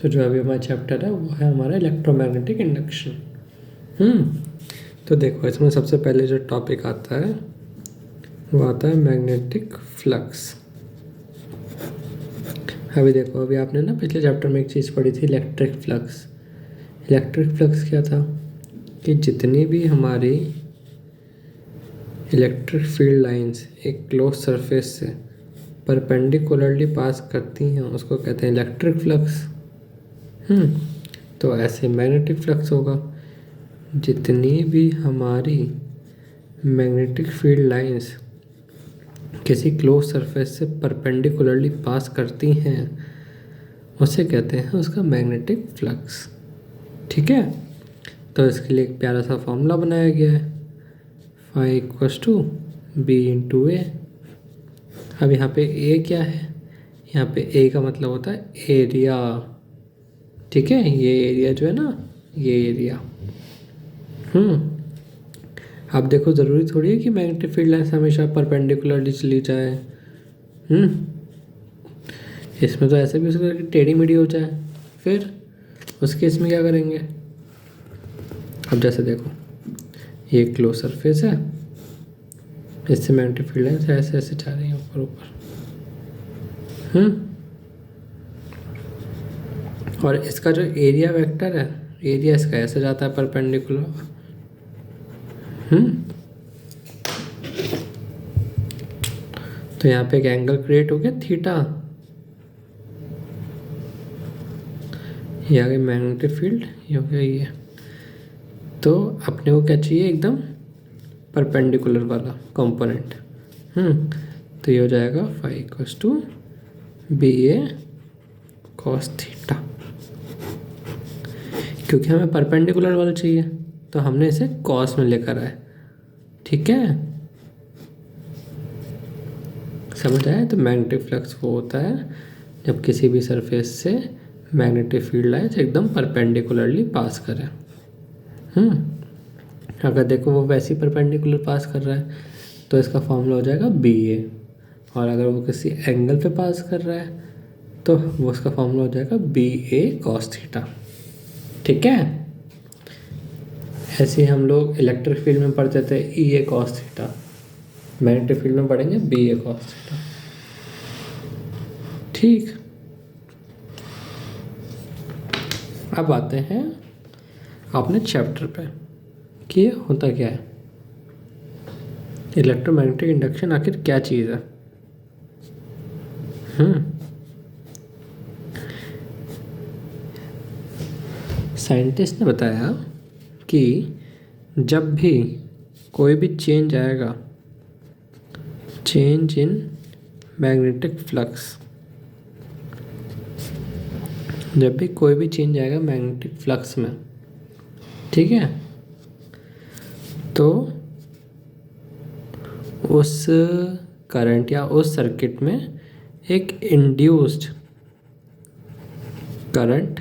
तो जो अभी हमारा चैप्टर है वो है हमारा इलेक्ट्रोमैग्नेटिक इंडक्शन। तो देखो इसमें सबसे पहले जो टॉपिक आता है वो आता है मैग्नेटिक फ्लक्स। अभी देखो, अभी आपने ना पिछले चैप्टर में एक चीज़ पढ़ी थी, इलेक्ट्रिक फ्लक्स। इलेक्ट्रिक फ्लक्स क्या था कि जितनी भी हमारी इलेक्ट्रिक फील्ड लाइंस एक क्लोज सरफेस से परपेंडिकुलरली पास करती हैं उसको कहते हैं इलेक्ट्रिक फ्लक्स। तो ऐसे मैग्नेटिक फ्लक्स होगा, जितनी भी हमारी मैग्नेटिक फील्ड लाइंस किसी क्लोज सरफेस से परपेंडिकुलरली पास करती हैं उसे कहते हैं उसका मैग्नेटिक फ्लक्स। ठीक है, तो इसके लिए एक प्यारा सा फॉर्मूला बनाया गया है, phi equals to B into A. अब यहाँ पे ए क्या है, यहाँ पे ए का मतलब होता है एरिया। ठीक है, ये एरिया जो है ना, ये एरिया। अब देखो, ज़रूरी थोड़ी है कि मैग्नेटिक फील्ड लाइन्स हमेशा परपेंडिकुलरली चली जाए। इसमें तो ऐसे भी उसको टेढ़ी मेढ़ी हो जाए, फिर उस केस में क्या करेंगे। अब जैसे देखो, ये क्लोज सरफेस है, इससे मैग्नेटिक फील्ड लाइन्स ऐसे ऐसे जा रही है ऊपर ऊपर। और इसका जो एरिया वेक्टर है, एरिया इसका ऐसे जाता है परपेंडिकुलर। तो यहाँ पे एक एंगल क्रिएट हो गया थीटा। ये आ गई मैग्नेटिक फील्ड, ये हो गया ये। तो अपने को क्या चाहिए, एकदम परपेंडिकुलर वाला कंपोनेंट। तो ये हो जाएगा phi equals to B A cos theta. क्योंकि हमें परपेंडिकुलर वाला चाहिए तो हमने इसे कॉस में लेकर आए। ठीक है, समझ आया। तो मैग्नेटिक फ्लक्स वो होता है जब किसी भी सरफेस से मैग्नेटिक फील्ड लाइन्स एकदम परपेंडिकुलरली पास करें। अगर देखो वो वैसे ही परपेंडिकुलर पास कर रहा है तो इसका फॉर्मूला हो जाएगा बी ए, और अगर वो किसी एंगल पे पास कर रहा है तो वो उसका फॉर्मूला हो जाएगा बी ए कॉस थीटा। ठीक है, ऐसे ही हम लोग इलेक्ट्रिक फील्ड में पढ़ते थे ई ए कॉस थीटा, मैग्नेटिक फील्ड में पढ़ेंगे बी ए कॉस थीटा। ठीक, अब आते हैं अपने चैप्टर पे कि ये होता क्या है, इलेक्ट्रोमैग्नेटिक इंडक्शन आखिर क्या चीज़ है। साइंटिस्ट ने बताया कि जब भी कोई भी चेंज आएगा, चेंज इन मैग्नेटिक फ्लक्स, जब भी कोई भी चेंज आएगा मैग्नेटिक फ्लक्स में, ठीक है, तो उस करंट या उस सर्किट में एक इंड्यूस्ड करंट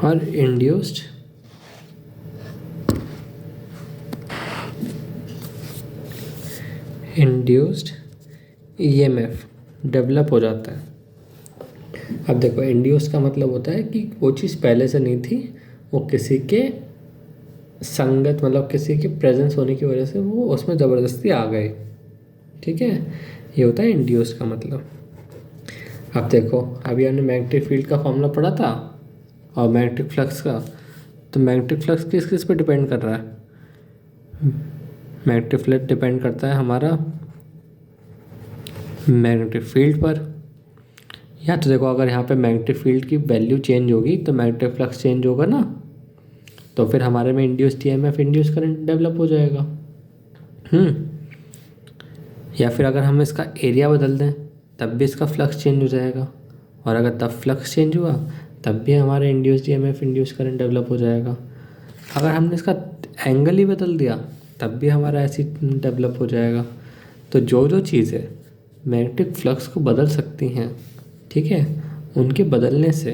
और इंड्यूस्ड ईएमएफ डेवलप हो जाता है। अब देखो, इंड्यूस्ड का मतलब होता है कि वो चीज़ पहले से नहीं थी, वो किसी के संगत, मतलब किसी के प्रेजेंस होने की वजह से वो उसमें ज़बरदस्ती आ गए। ठीक है, ये होता है इंड्यूस्ड का मतलब। अब देखो, अभी हमने मैग्नेटिक फील्ड का फॉर्मूला पढ़ा था और मैग्नेटिक फ्लक्स का। तो मैग्नेटिक फ्लक्स किस किस पे डिपेंड कर रहा है, मैग्नेटिक फ्लक्स डिपेंड करता है हमारा मैग्नेटिक फील्ड पर। या तो देखो, अगर यहाँ पे मैग्नेटिक फील्ड की वैल्यू चेंज होगी तो मैग्नेटिक फ्लक्स चेंज होगा ना, तो फिर हमारे में induced EMF, induced current develop हो जाएगा। या फिर अगर हम इसका एरिया बदल दें तब भी इसका फ्लक्स चेंज हो जाएगा, और अगर तब फ्लक्स चेंज हुआ तब भी हमारे induced EMF, induced current develop हो जाएगा। अगर हमने इसका एंगल ही बदल दिया तब भी हमारा ऐसे डेवलप हो जाएगा। तो जो जो चीज़ें मैग्नेटिक फ्लक्स को बदल सकती हैं, ठीक है, उनके बदलने से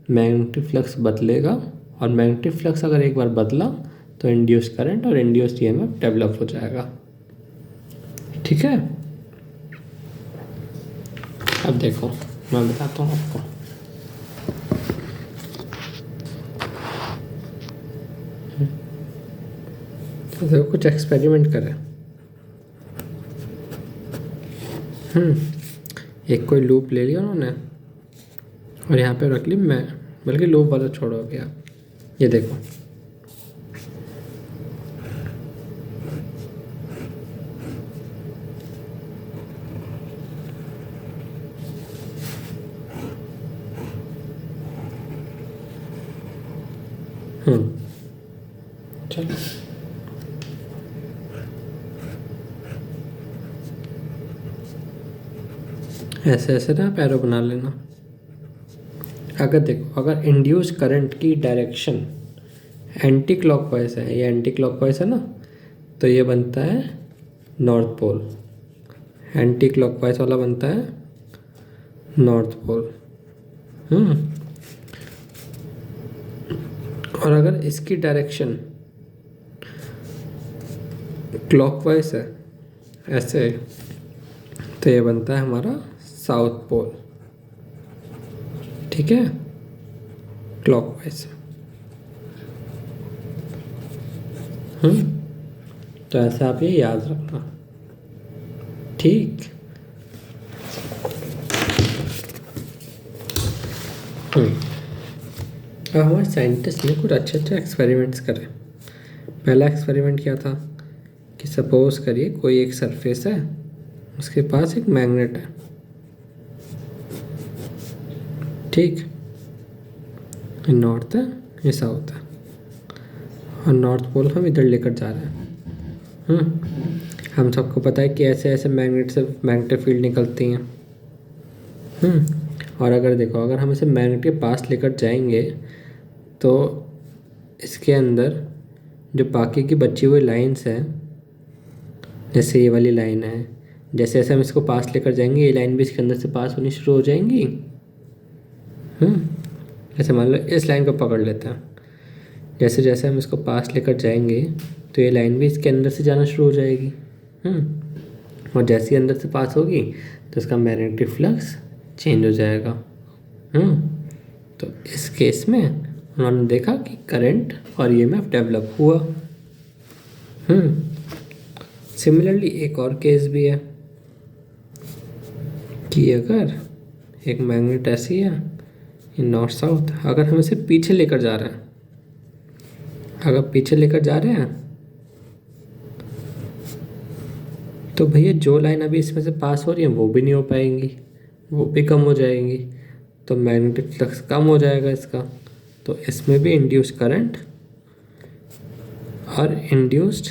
मैग्नेटिक फ्लक्स बदलेगा, और मैग्नेटिक फ्लक्स अगर एक बार बदला तो इंड्यूस्ड करंट और इंड्यूस्ड ईएमएफ डेवलप हो जाएगा। ठीक है, अब देखो, मैं बताता हूँ आपको। तो देखो कुछ एक्सपेरिमेंट करें। एक कोई लूप ले लिया उन्होंने और यहाँ पे रख ली मैं, बल्कि लूप वाला छोड़ो अभी आप, ये देखो। चलो ऐसे ऐसे ना पैरो बना लेना। अगर देखो, अगर इंड्यूस करंट की डायरेक्शन एंटी क्लॉकवाइज है, ये एंटी क्लॉकवाइज है ना, तो ये बनता है नॉर्थ पोल। एंटी क्लॉकवाइज वाला बनता है नॉर्थ पोल। और अगर इसकी डायरेक्शन क्लॉकवाइज है ऐसे, तो ये बनता है हमारा साउथ पोल। ठीक है, क्लॉकवाइज। तो ऐसा आप ये याद रखना। ठीक। अब हमारे साइंटिस्ट ने कुछ अच्छे अच्छे एक्सपेरिमेंट्स करे। पहला एक्सपेरिमेंट क्या था कि सपोज करिए कोई एक सरफेस है, उसके पास एक मैग्नेट है। ठीक, ये नॉर्थ है, ये साउथ है, और नॉर्थ पोल हम इधर लेकर जा रहे हैं। हम सबको पता है कि ऐसे ऐसे मैग्नेट से मैग्नेटिक फील्ड निकलती हैं। और अगर देखो, अगर हम इसे मैग्नेट के पास लेकर जाएंगे तो इसके अंदर जो बाकी की बची हुई लाइंस हैं, जैसे ये वाली लाइन है, जैसे जैसे हम इसको पास लेकर जाएंगे ये लाइन भी इसके अंदर से पास होनी शुरू हो जाएंगी। जैसे मान लो इस लाइन को पकड़ लेते हैं, जैसे जैसे हम इसको पास लेकर जाएंगे तो ये लाइन भी इसके अंदर से जाना शुरू हो जाएगी। और जैसे ही अंदर से पास होगी तो इसका मैग्नेटिक फ्लक्स चेंज हो जाएगा। तो इस केस में उन्होंने देखा कि करंट और ईएमएफ डेवलप हुआ। सिमिलरली एक और केस भी है कि अगर एक मैग्नेट ऐसी है नॉर्थ साउथ, अगर हम इसे पीछे लेकर जा रहे हैं, अगर पीछे लेकर जा रहे हैं तो भैया जो लाइन अभी इसमें से पास हो रही है वो भी नहीं हो पाएंगी, वो भी कम हो जाएंगी, तो मैग्नेटिक फ्लक्स कम हो जाएगा इसका। तो इसमें भी इंड्यूस्ड करंट और इंड्यूस्ड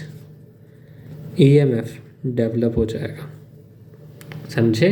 ईएमएफ डेवलप हो जाएगा। समझे?